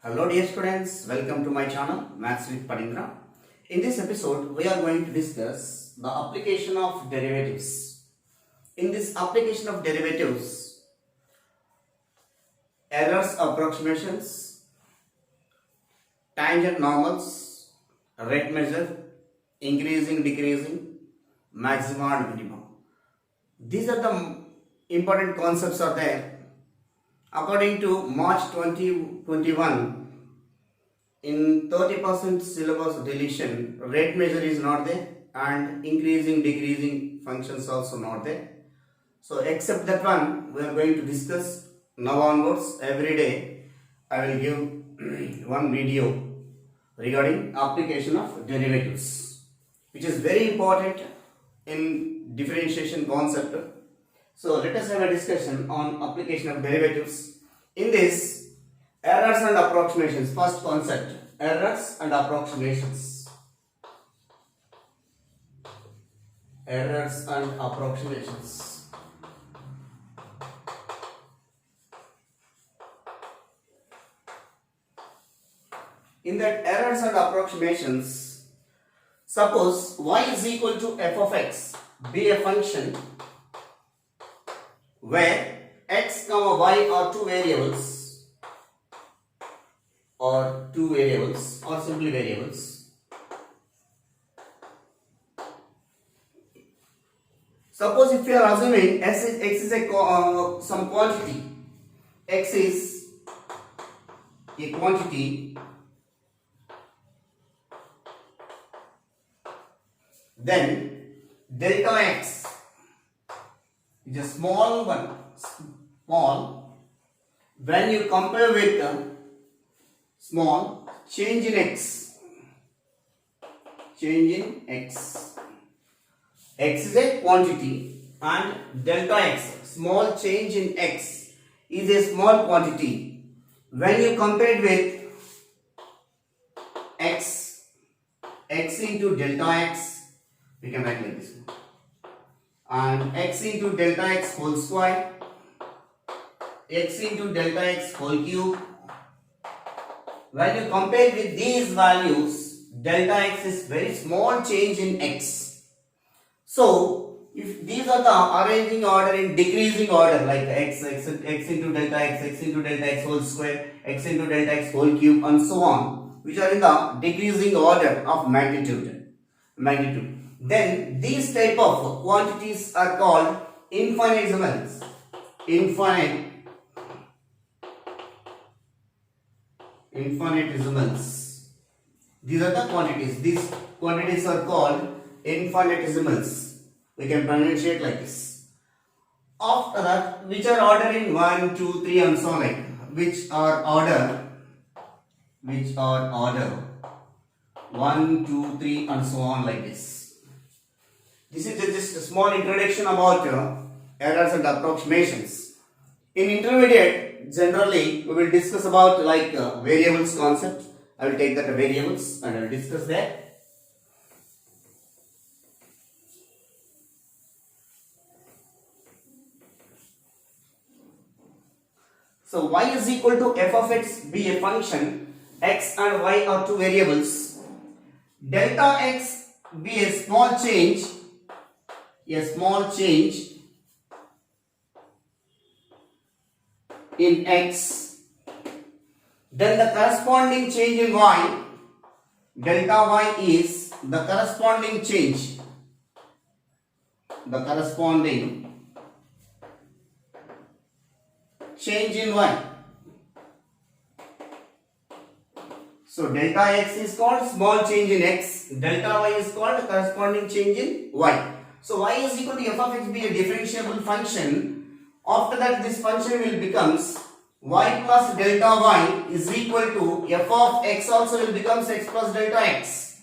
Hello dear students, welcome to my channel Maths with Padindra. In this episode, we are going to discuss the application of derivatives. In this application of derivatives, errors, approximations, tangent normals, rate measure, increasing, decreasing, maxima and minimum. These are the important concepts are there. According to March 2021, in 30% syllabus deletion, rate measure is not there and increasing, decreasing functions also not there. So except that one, we are going to discuss now onwards. Every day I will give one video regarding application of derivatives, which is very important in differentiation concept. So let us have a discussion on application of derivatives. In this, errors and approximations. First concept, errors and approximations. Errors and approximations. In that errors and approximations, suppose y is equal to f of x be a function where x comma y are two variables or simply variables. Suppose if you are assuming x is a some quantity, x is a quantity, then delta x is a small one, when you compare with the small change in x, x is a quantity and delta x, small change in x, is a small quantity. When you compare it with x into delta x, we can write like this, and x into delta x whole square, x into delta x whole cube. When you compare with these values, delta x is very small change in x. So if these are the arranging order in decreasing order, like x into delta x into delta x whole square, x into delta x whole cube, and so on, which are in the decreasing order of magnitude, then these type of quantities are called infinitesimals. Infinitesimals. These are the quantities. These quantities are called infinitesimals. We can pronunciate like this. After that, which are ordered in 1, 2, 3 and so on, like which are order 1, 2, 3 and so on, like this. This is just a small introduction about errors and approximations. In intermediate, generally we will discuss about like variables concept. I will take that variables and I will discuss that. So y is equal to f of x be a function, x and y are two variables. Delta x be a small change in x, then the corresponding change in y, delta y is the corresponding change in y. So delta x is called small change in x, delta y is called corresponding change in y. So y is equal to f of x be a differentiable function. After that, this function will becomes y plus delta y is equal to f of x also will becomes x plus delta x.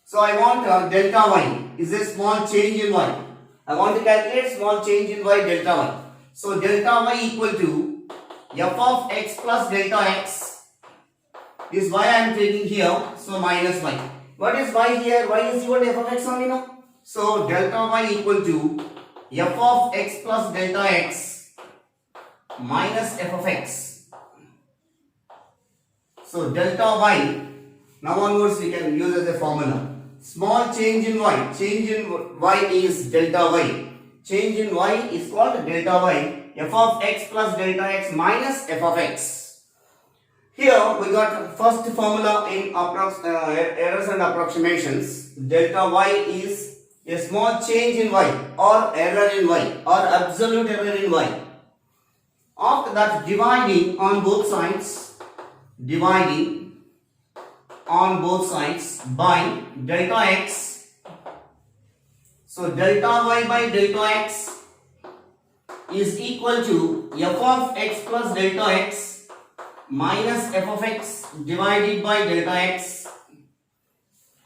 So I want delta y is a small change in y. I want to calculate small change in y, delta y. So delta y equal to f of x plus delta x. This y I am taking here, so minus y. What is y here? Y is equal to f of x only now. So delta y equal to f of x plus delta x minus f of x. So delta y, now onwards we can use as a formula. Small change in y. Change in y is delta y. Change in y is called delta y. F of x plus delta x minus f of x. Here we got first formula in errors and approximations. Delta y is a small change in y or error in y or absolute error in y. After that, dividing on both sides by delta x. So delta y by delta x is equal to f of x plus delta x minus f of x divided by delta x.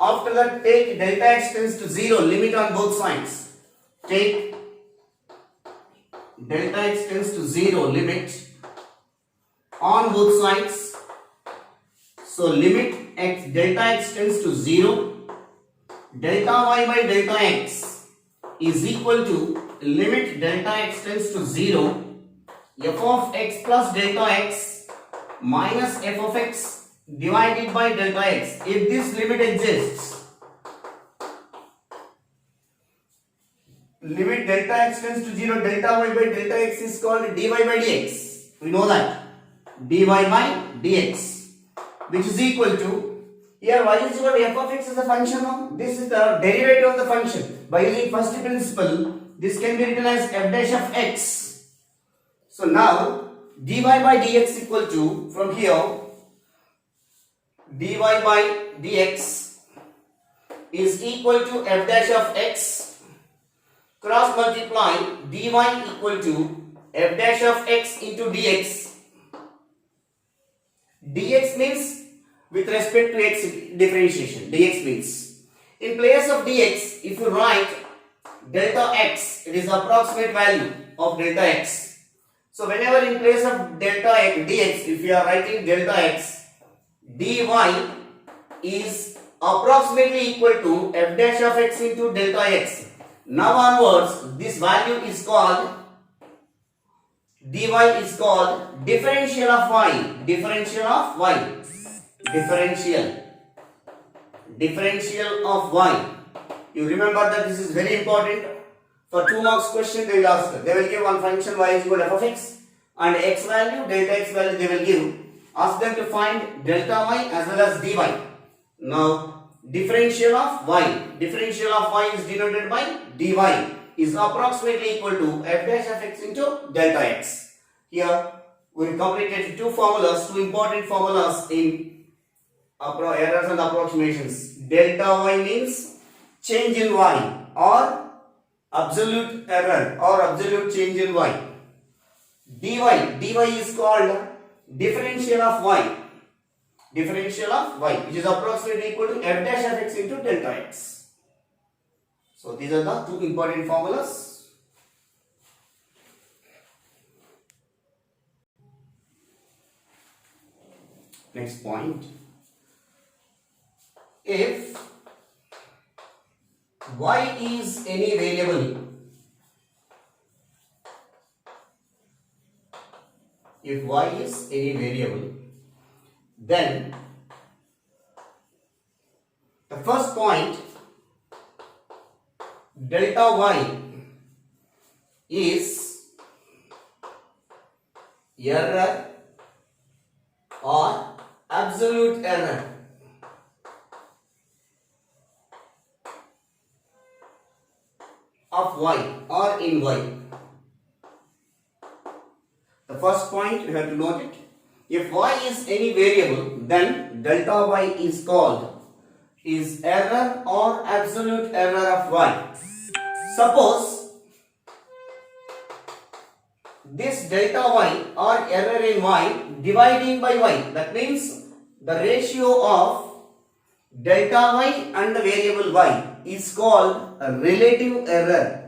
After that, take delta x tends to 0, limit on both sides. Take delta x tends to 0, limit on both sides. So limit x, delta x tends to 0. Delta y by delta x is equal to limit delta x tends to 0, f of x plus delta x minus f of x divided by delta x. If this limit exists, limit delta x tends to 0, delta y by delta x is called dy by dx. We know that. dy by dx, which is equal to, here y is equal to f of x is a function of, this is the derivative of the function. By using first principle, this can be written as f dash of x. So now, dy by dx equal to, from here, dy by dx is equal to f dash of x, cross multiply dy equal to f dash of x into dx. Dx means with respect to x differentiation. Dx means, in place of dx, if you write delta x, it is approximate value of delta x. So whenever in place of delta x dx, if you are writing delta x, dy is approximately equal to f dash of x into delta x. Now onwards, this value is called, dy is called differential of y. Differential of y. Differential of y. You remember that this is very important. For 2 marks question they will ask. They will give one function y is equal to f of x and x value, delta x value they will give. Ask them to find delta y as well as dy. Now differential of y. Differential of y is denoted by dy is approximately equal to f dash of x into delta x. Here we completed 2 formulas, 2 important formulas in errors and approximations. Delta y means change in y or absolute error or absolute change in y. Dy is called differential of y. Differential of y, which is approximately equal to f dash of x into delta x. So these are the 2 important formulas. Next point. If y is any variable, then the first point, delta y is error or absolute error. Of y or in y. The first point you have to note it. If y is any variable, then delta y is called is error or absolute error of y. Suppose this delta y or error in y dividing by y, that means the ratio of delta y and the variable y is called a relative error.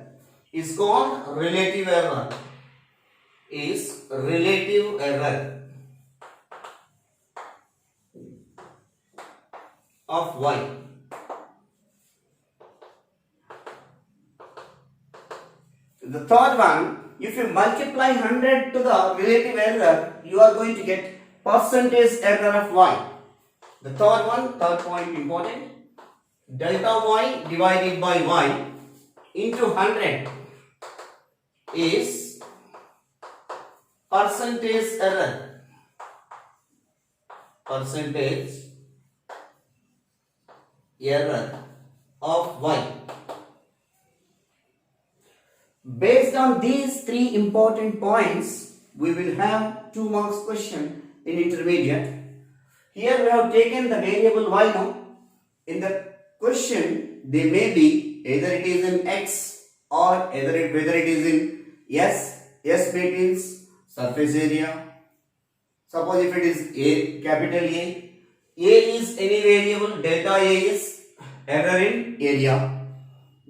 Of y. The third one, if you multiply 100 to the relative error, you are going to get percentage error of y. The third point important. Delta y divided by y into 100 is percentage error. Percentage error of y. Based on these three important points, we will have 2 marks question in intermediate. Here we have taken the variable y now. In the question, they may be either it is in x or whether it is in s. S means surface area. Suppose if it is a, capital A is any variable, delta A is error in area.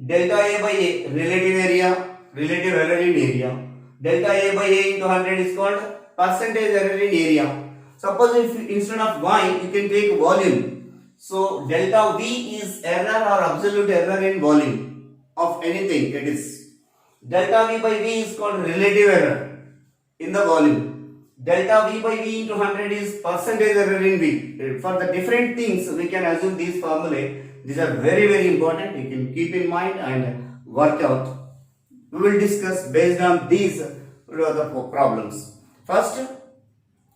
Delta A by A, relative error in area. Delta A by A into 100 is called percentage error in area. Suppose if instead of y, you can take volume. So delta V is error or absolute error in volume of anything. It is delta V by V is called relative error in the volume. Delta V by V into 100 is percentage error in V. For the different things, we can assume these formulae. These are very, very important. You can keep in mind and work out. We will discuss based on these the problems. First,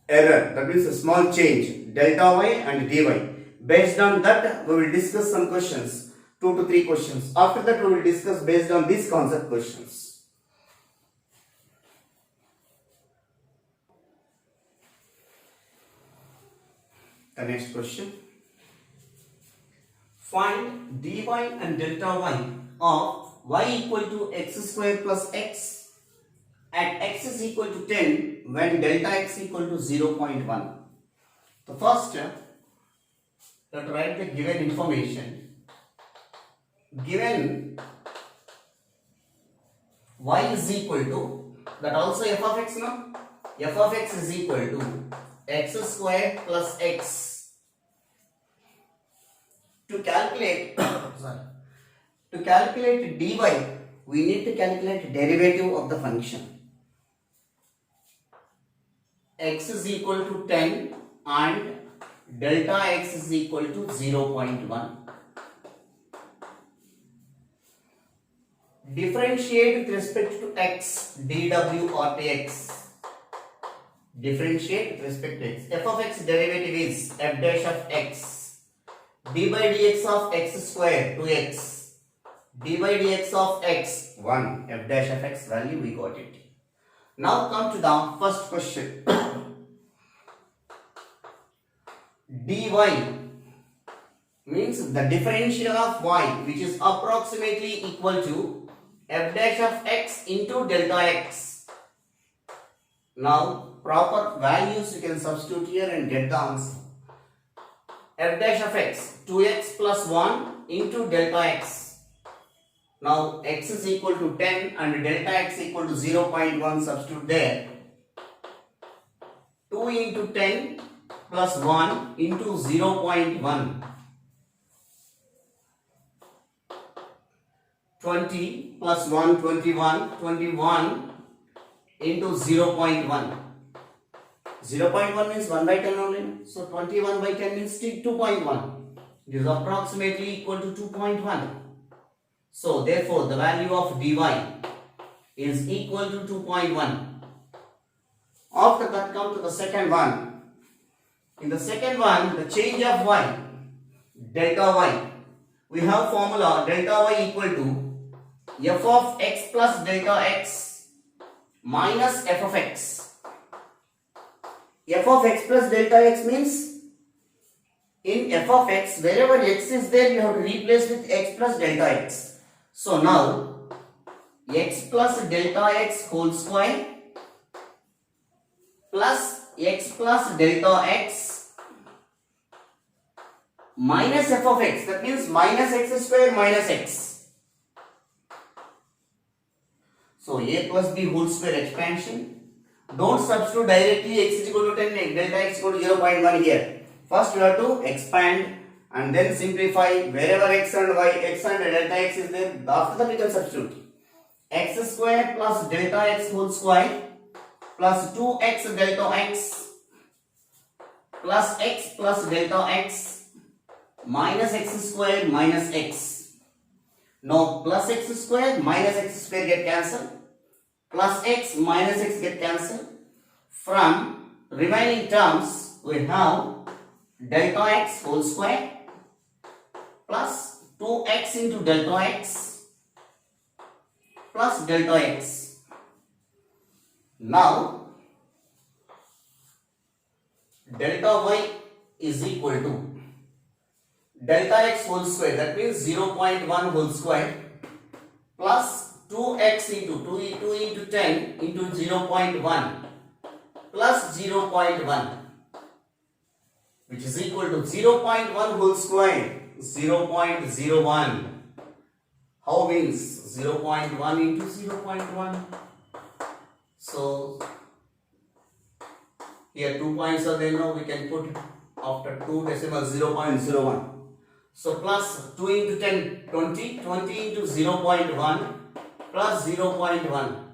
error, that means a small change, delta y and dy. Based on that, we will discuss some questions, 2 to 3 questions. After that, we will discuss based on these concept questions. The next question. Find dy and delta y of y equal to x square plus x at x is equal to 10 when delta x equal to 0.1. The first step, that write the given information. Given y is equal to, that also f of x now, f of x is equal to x square plus x. To calculate to calculate dy, we need to calculate derivative of the function. X is equal to 10 and delta x is equal to 0.1. Differentiate with respect to x, dw or dx. Differentiate with respect to x. F of x derivative is f dash of x. D by dx of x square 2x. D by dx of x 1. F dash of x value we got it. Now come to the first question. dy means the differential of y, which is approximately equal to f dash of x into delta x. Now proper values you can substitute here and get the answer. F dash of x 2x plus 1 into delta x. Now x is equal to 10 and delta x equal to 0.1, substitute there. 2 into 10 plus 1 into 0.1. 20 plus 1, 21. 21 into 0.1. 0.1 means 1 by 10 only. So 21 by 10 means 2.1. It is approximately equal to 2.1. So therefore the value of dy is equal to 2.1. After that, come to the second one. In the second one, the change of y, delta y, we have formula delta y equal to f of x plus delta x minus f of x. F of x plus delta x means in f of x, wherever x is there, you have to replace with x plus delta x. So now x plus delta x whole square plus x plus delta x minus f of x, that means minus x square minus x. So a plus b whole square expansion. Don't substitute directly x is equal to 10, delta x equal to 0.1 here. First you have to expand and then simplify wherever x and y, x and delta x is there. After that we can substitute x square plus delta x whole square plus 2x delta x plus x plus delta x minus x square minus x. Now plus x square minus x square get cancelled. Plus x minus x get cancelled. From remaining terms we have delta x whole square plus 2x into delta x plus delta x. Now delta y is equal to delta x whole square, that means 0.1 whole square plus 2x into 2 into 10 into 0.1 plus 0.1, which is equal to 0.1 whole square, 0.01. How means 0.1 into 0.1? So here 2 points are there, now we can put after 2 decimals 0.01. So plus 2 into 10, 20, 20 into 0.1 plus 0.1,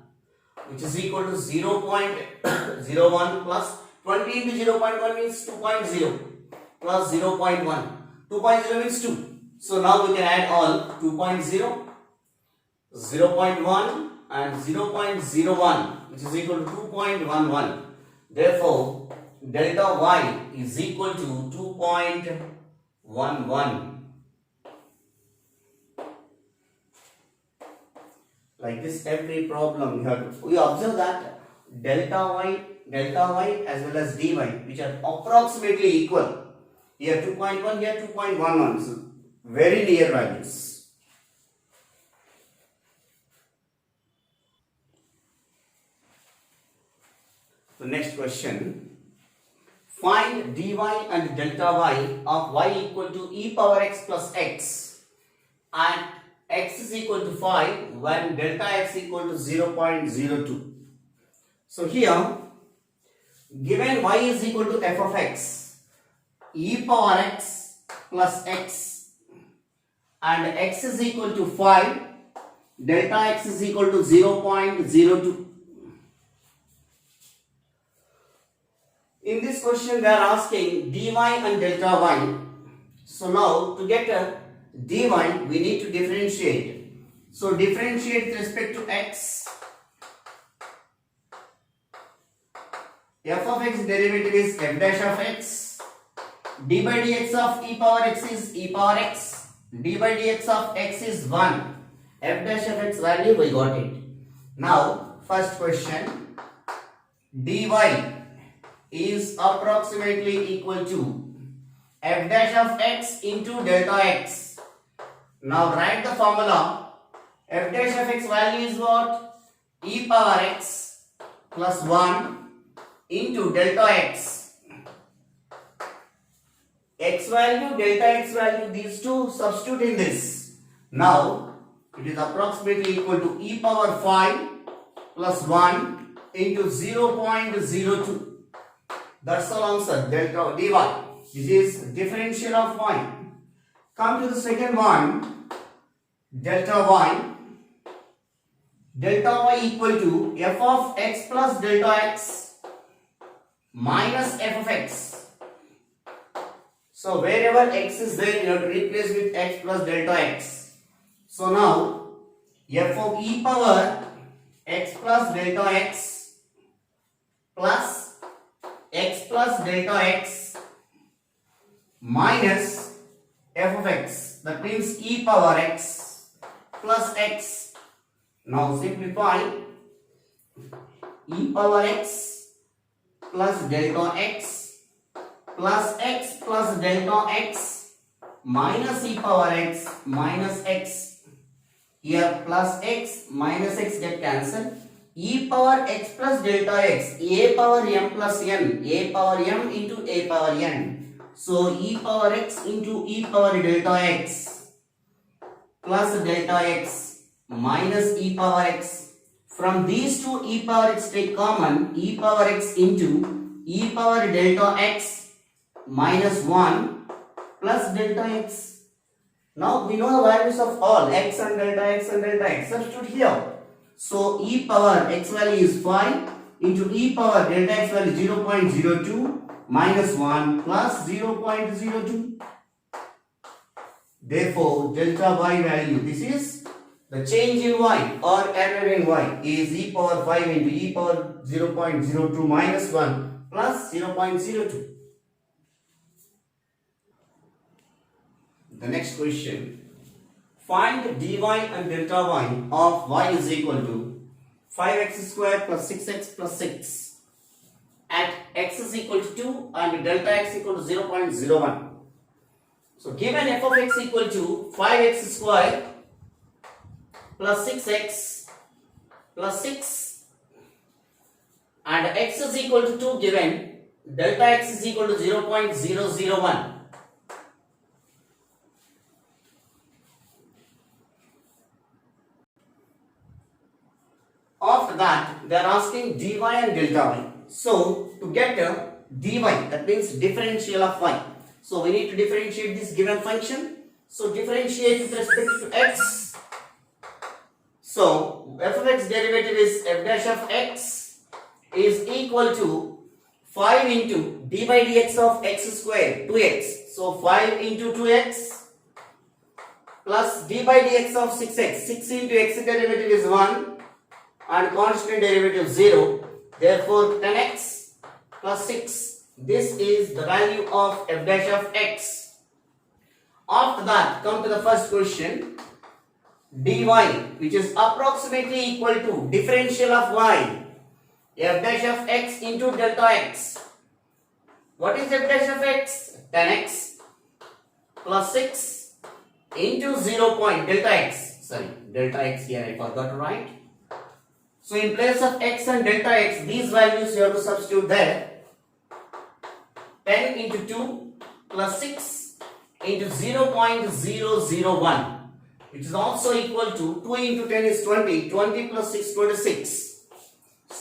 which is equal to 0.01 plus 20 into 0.1 means 2.0 plus 0.1. 2.0 means 2. So now we can add all 2.0, 0.1 and 0.01, which is equal to 2.11. Therefore, delta y is equal to 2.11. Like this, every problem we observe that delta y as well as dy, which are approximately equal. Here 2.1, here 2.11, so very near values. The next question: find dy and delta y of y equal to e power x plus x and x is equal to 5 when delta x equal to 0.02. So here, given y is equal to f of x, e power x plus x, and x is equal to 5, delta x is equal to 0.02. In this question they are asking dy and delta y. So now to get a dy we need to differentiate. So differentiate with respect to x. F of x derivative is f dash of x. D by dx of e power x is e power x. D by dx of x is 1. F dash of x value we got it. Now first question, dy is approximately equal to f dash of x into delta x. Now write the formula. F dash of x value is what? E power x plus 1 into delta x. X value, delta x value, these two substitute in this. Now it is approximately equal to e power 5 plus 1 into 0.02. That's the answer, delta dy. This is differential of y. Come to the second one, delta y. Delta y equal to f of x plus delta x minus f of x. So wherever x is there, you have to replace with x plus delta x. So now f of e power x plus delta x plus x plus delta x minus f of x, that means e power x plus x. Now simplify, e power x plus delta x plus x plus delta x minus e power x minus x. Here plus x minus x get cancelled. E power x plus delta x, a power m plus n, a power m into a power n. So e power x into e power delta x plus delta x minus e power x. From these two e power x take common, e power x into e power delta x minus 1 plus delta x. Now we know the values of all x and delta x and delta x. Substitute here. So e power x value is 5 into e power delta x value 0.02 minus 1 plus 0.02. Therefore, delta y value, this is the change in y or error in y, is e power 5 into e power 0.02 minus 1 plus 0.02. The next question, find dy and delta y of y is equal to 5x square plus 6x plus 6 at x is equal to 2 and delta x equal to 0.01. So given f of x equal to 5x square plus 6x plus 6 and x is equal to 2, given delta x is equal to 0.001. After that, they are asking dy and delta y. So to get dy, that means differential of y. So we need to differentiate this given function. So differentiate with respect to x. So f of x derivative is f dash of x is equal to 5 into d by dx of x square, 2x. So 5 into 2x plus d by dx of 6x. 6 into x derivative is 1 and constant derivative 0. Therefore 10x plus 6. This is the value of f dash of x. After that, come to the first question. Dy, which is approximately equal to differential of y, f dash of x into delta x. What is f dash of x? 10x plus 6 into 0 point delta x. Sorry, delta x here I forgot to write. So in place of x and delta x, these values you have to substitute there. 10 into 2 plus 6 into 0.001, which is also equal to 2 into 10 is 20, 20 plus 6, 26.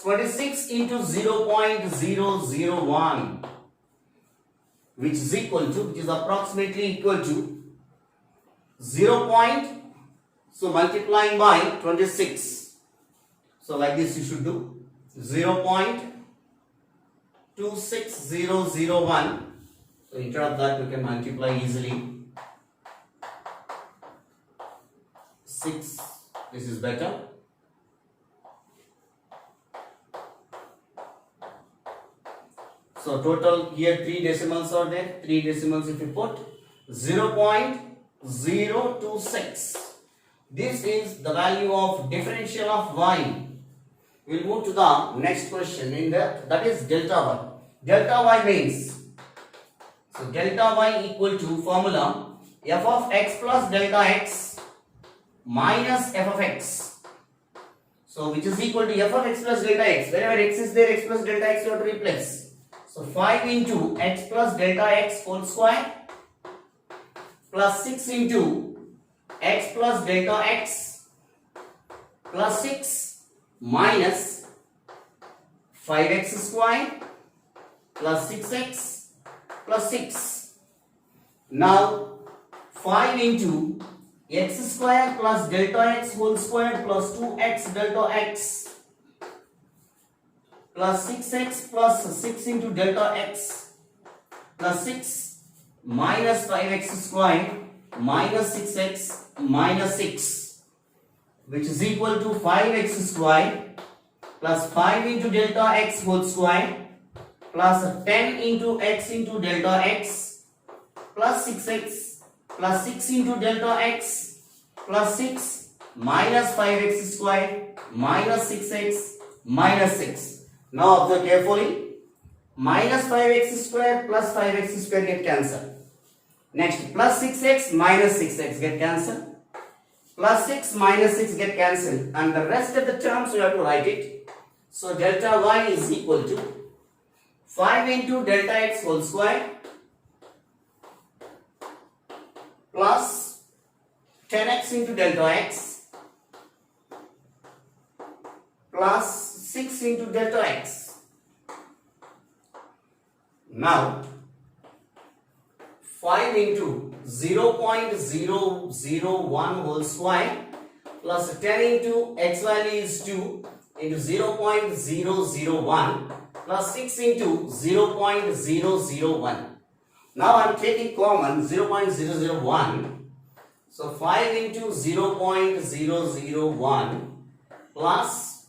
26 into 0.001, which is approximately equal to 0. So multiplying by 26. So like this you should do 0.26001. So instead of that we can multiply easily 6. This is better. So total here 3 decimals are there. 3 decimals if you put 0.026. This is the value of differential of y. We'll move to the next question in that is delta y. Delta y means, so delta y equal to formula f of x plus delta x minus f of x. So which is equal to f of x plus delta x. Wherever x is there, x plus delta x you have to replace. So 5 into x plus delta x whole square plus 6 into x plus delta x plus 6 minus 5x square plus 6x plus 6. Now 5 into x square plus delta x whole square plus 2x delta x plus 6x plus 6 into delta x plus 6 minus 5x square minus 6x minus 6, which is equal to 5x square plus 5 into delta x whole square plus 10 into x into delta x plus 6x plus 6 into delta x plus 6 minus 5x square minus 6x minus 6. Now observe carefully. Minus 5x square plus 5x square get cancelled. Next plus 6x minus 6x get cancelled. Plus 6 minus 6 get cancelled. And the rest of the terms you have to write it. So delta y is equal to 5 into delta x whole square plus 10x into delta x plus 6 into delta x. Now 5 into 0.001 whole square plus 10 into x value is 2 into 0.001 plus 6 into 0.001. Now I am taking common 0.001. So 5 into 0.001 plus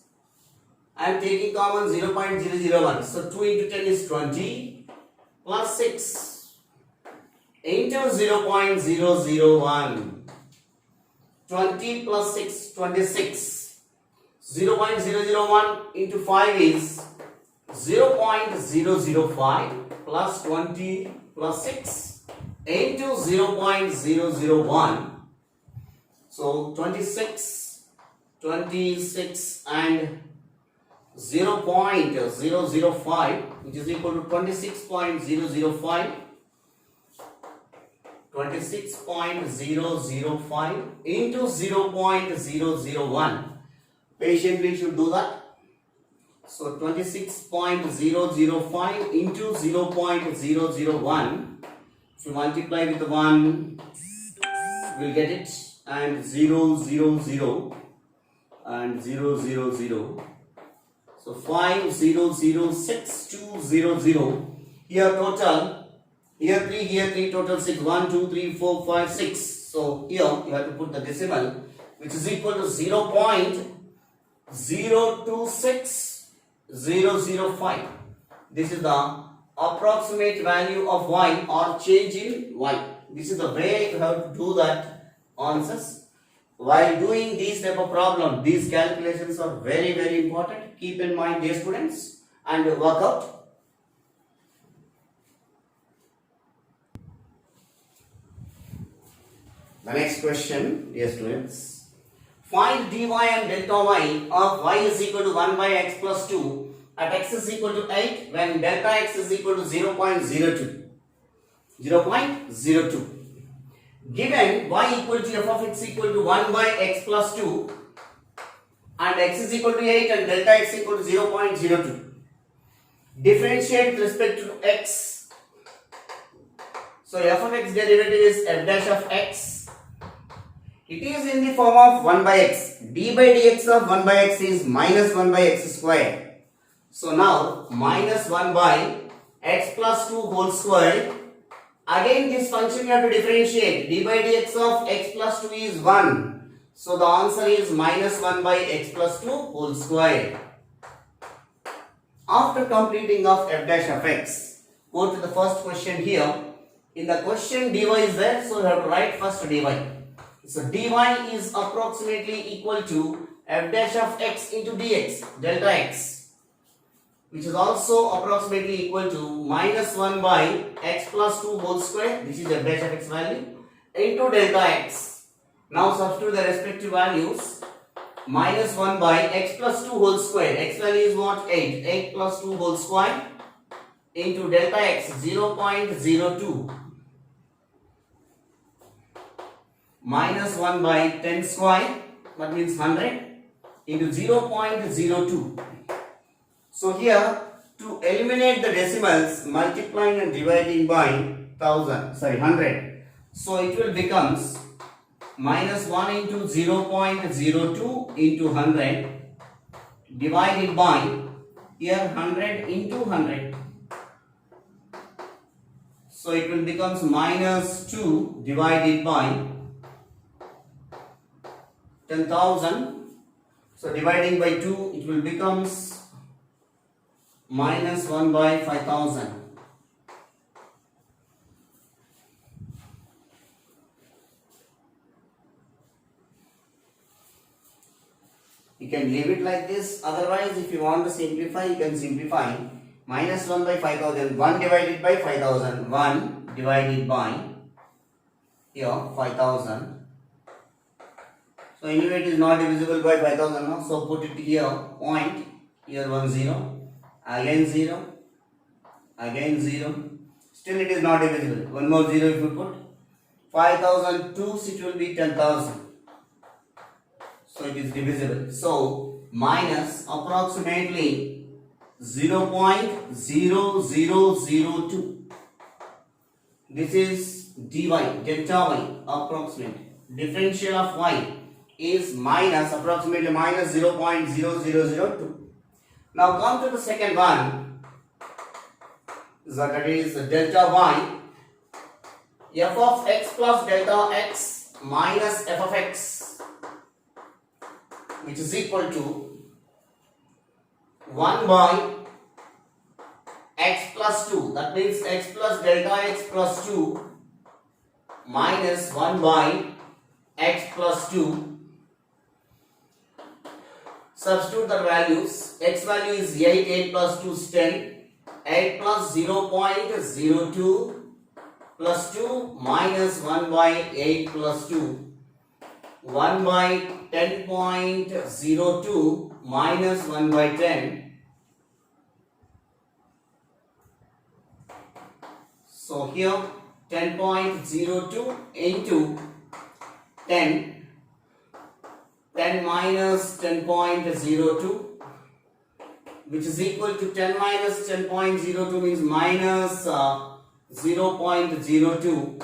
I am taking common 0.001. So 2 into 10 is 20 plus 6 into 0.001. 20 plus 6, 26. 0.001 into 5 is 0.005 plus 20 plus 6 into 0.001. So 26 and 0.005, which is equal to 26.005. 26.005 into 0.001. Patiently should do that. So 26.005 into 0.001. If you multiply with 1, you will get it, and 0, 0, 0 and 0, 0, 0. So 5, 0, 0, 6, 2, 0, 0. Here total. Here 3, total 6. 1, 2, 3, 4, 5, 6. So here you have to put the decimal, which is equal to 0.026005. This is the approximate value of y or change in y. This is the way you have to do that answers. While doing these type of problem, these calculations are very, very important. Keep in mind, dear students, and work out. The next question, dear students. Find dy and delta y of y is equal to 1 by x plus 2 at x is equal to 8 when delta x is equal to 0.02. 0.02. Given y equal to f of x equal to 1 by x plus 2 and x is equal to 8 and delta x equal to 0.02. Differentiate with respect to x. So f of x derivative is f dash of x. It is in the form of 1 by x. d by dx of 1 by x is minus 1 by x square. So now minus 1 by x plus 2 whole square. Again this function you have to differentiate. d by dx of x plus 2 is 1. So the answer is minus 1 by x plus 2 whole square. After completing of f dash of x, go to the first question here. In the question dy is there, so you have to write first dy. So dy is approximately equal to f dash of x into dx, delta x, which is also approximately equal to minus 1 by x plus 2 whole square, this is f dash of x value, into delta x. Now substitute the respective values. Minus 1 by x plus 2 whole square, x value is what? 8. 8 plus 2 whole square into delta x 0.02. Minus 1 by 10 square, that means 100, into 0.02. So here, to eliminate the decimals, multiplying and dividing by 100. So it will becomes minus 1 into 0.02 into 100 divided by here 100 into 100. So it will becomes minus 2 divided by 10,000. So dividing by 2, it will becomes minus 1 by 5,000. You can leave it like this. Otherwise, if you want to simplify, you can simplify. Minus 1 by 5,000. 1 divided by 5,000. 1 divided by here 5,000. So anyway, it is not divisible by 5,000 now. So put it here, point, here 1 0, again 0, again 0. Still it is not divisible. One more 0 if you put. 5,000 2, it will be 10,000. So it is divisible. So minus approximately 0.0002. This is dy, delta y, approximate. Differential of y is minus approximately minus 0.0002. Now come to the second one. that is delta y, f of x plus delta x minus f of x, which is equal to 1 by x plus 2. That means x plus delta x plus 2 minus 1 by x plus 2. Substitute the values. X value is 8, 8 plus 2 is 10. 8 plus 0.02 plus 2 minus 1 by 8 plus 2. 1 by 10.02 minus 1 by 10. So here 10.02 into 10. 10 minus 10.02, which is equal to 10 minus 10.02 means minus 0.02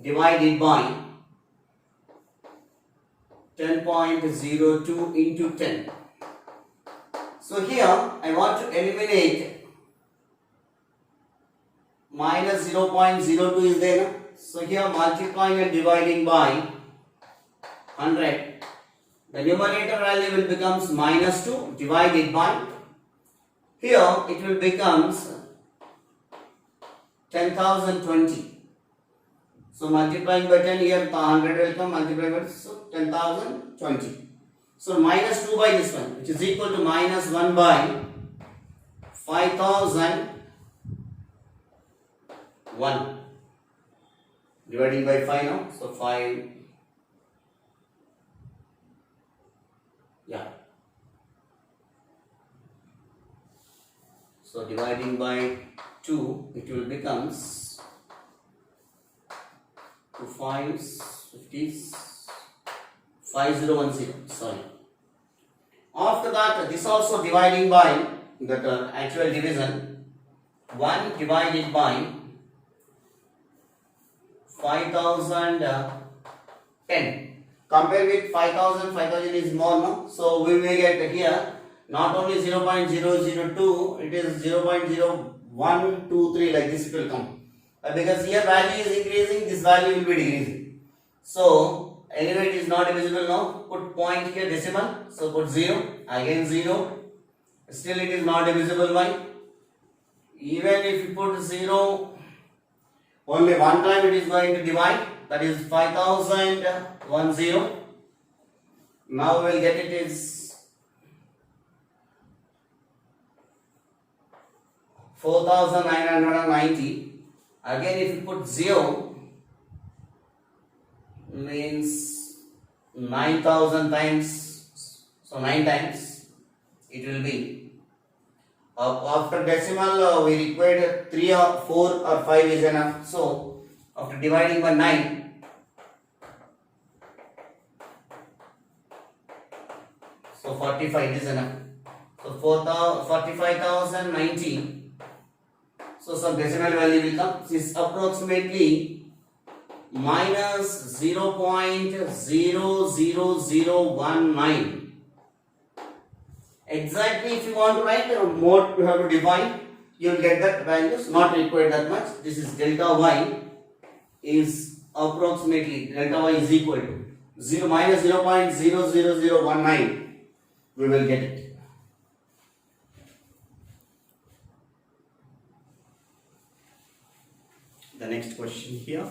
divided by 10.02 into 10. So here I want to eliminate minus 0.02 is there. So here multiplying and dividing by 100. The numerator value will becomes minus 2 divided by, here it will becomes 10,020. So multiplying by 10, here 100 will come, multiplied by 10,020. So minus 2 by this one, which is equal to minus 1 by 5,001. Dividing by 5 now, so 5. Yeah. So dividing by 2, it will becomes 2 5s, 50s, 5010. Sorry. After that, this also dividing by that actual division. 1 divided by 5,010. Compare with 5,000, 5,000 is more, no? So we may get here not only 0.002, it is 0.0123, like this it will come. Because here value is increasing, this value will be decreasing. So anyway it is not divisible now. Put point here decimal. So put 0, again 0. Still it is not divisible by. Even if you put 0, only one time it is going to divide. That is 5,010. Now we will get it is 4,990. Again if you put 0, means 9,000 times. So 9 times it will be. After decimal we required 3 or 4 or 5 is enough. So after dividing by 9, so 45 is enough. So 45,090. So some decimal value will come. This is approximately minus 0.00019. Exactly if you want to write more, you have to divide. You will get that values. Not required that much. This is delta y is approximately, delta y is equal to 0 minus 0.00019. We will get it. The next question here.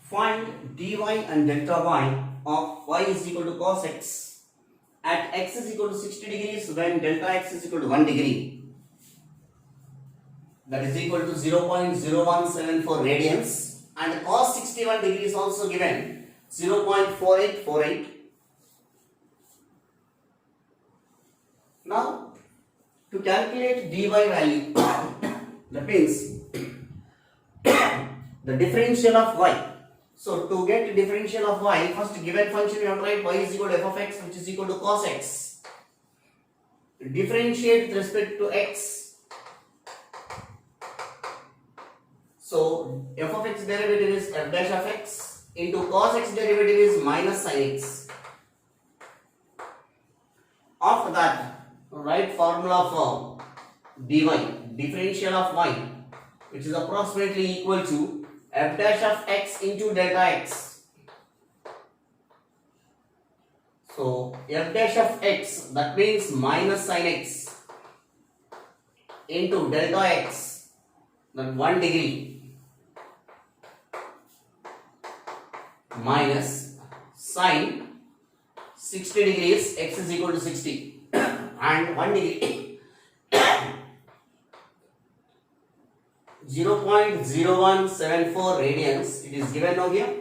Find dy and delta y of y is equal to cos x at x is equal to 60 degrees when delta x is equal to 1 degree. That is equal to 0.0174 radians, and cos 61 degrees also given 0.4848. Now to calculate dy value, that means the differential of y. So to get differential of y, first given function you have to write y is equal to f of x, which is equal to cos x. Differentiate with respect to x. So f of x derivative is f dash of x into cos x derivative is minus sin x. After that, write formula for dy. differential of y, which is approximately equal to f dash of x into delta x. So f dash of x, that means minus sin x into delta x, that 1 degree, minus sin 60 degrees, x is equal to 60 and 1 degree 0.0174 radians. It is given over here.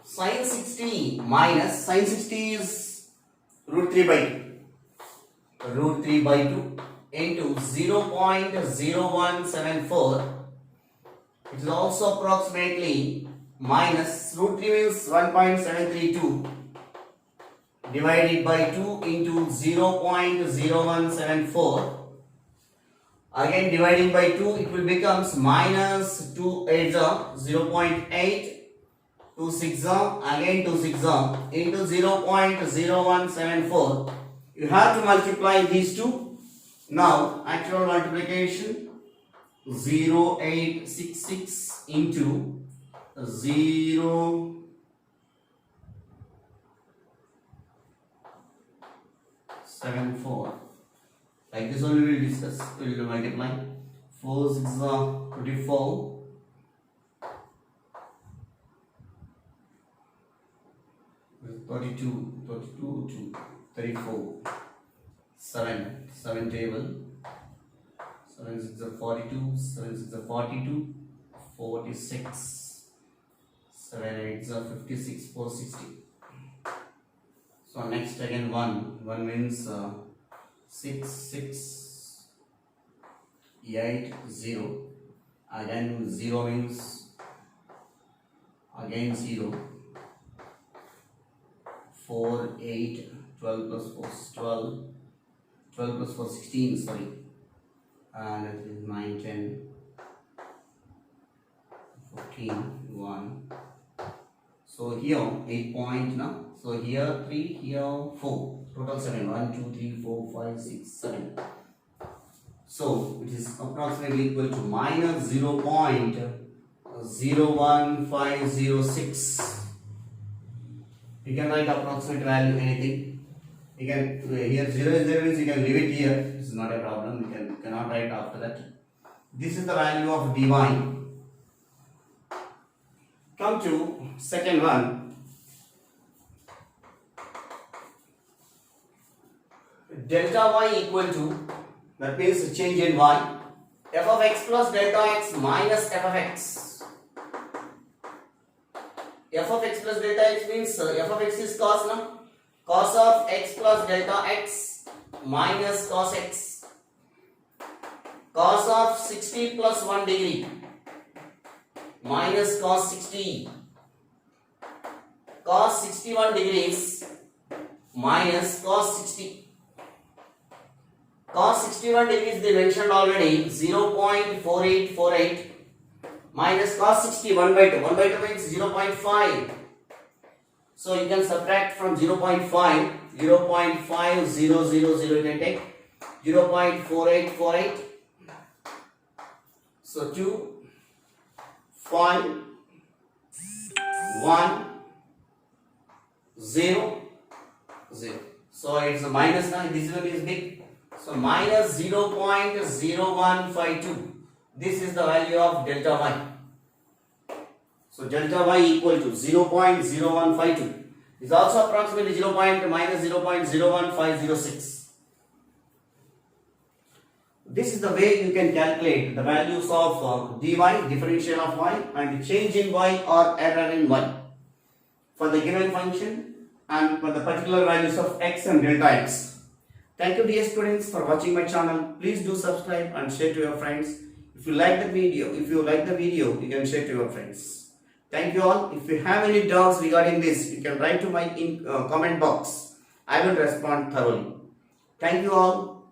Sin 60 minus sin 60 is root 3 by 2. Root 3 by 2 into 0.0174. It is also approximately minus root 3 means 1.732 divided by 2 into 0.0174. Again dividing by 2, it will becomes minus 2 8 0.8, 2 6 again 2 6 into 0.0174. You have to multiply these two. Now actual multiplication 0866 into 0.74. Like this only we will discuss. We will multiply 4 6 24, 32 to 34, 7 table, 7 6 42, 7 6 42, 46, 7 8 56, 460. So next again 1 means 6 6 8 0, again 0 means again 0, 4 8 12 plus 4 12 plus 4 16, sorry, and it is 9 10 14 1. So here 8 point now. So here 3, here 4, total 7, 1 2 3 4 5 6 7. So it is approximately equal to minus 0.01506. You can write approximate value anything. You can here 0 is there means you can leave it here. This is not a problem. You cannot write after that. This is the value of dy. Come to second one. Delta y equal to, that means change in y, f of x plus delta x minus f of x. F of x plus delta x means f of x is cos now. Cos of x plus delta x minus cos x. Cos of 60 plus 1 degree minus cos 60. Cos 61 degrees minus cos 60. Cos 61 degrees they mentioned already, 0.4848 minus cos 60 1 by 2. 1 by 2 means 0.5. So you can subtract from 0.5, 0.5000 you can take 0.4848. So 2 5 1 0 0. So it's a minus now. This one is big. So minus 0.0152. This is the value of delta y. So delta y equal to 0.0152. Is also approximately minus 0.01506. This is the way you can calculate the values of dy, differential of y, and change in y or error in y for the given function and for the particular values of x and delta x. Thank you dear students for watching my channel. Please do subscribe and share to your friends. If you like the video, you can share to your friends. Thank you all. If you have any doubts regarding this, you can write to my comment box. I will respond thoroughly. Thank you all.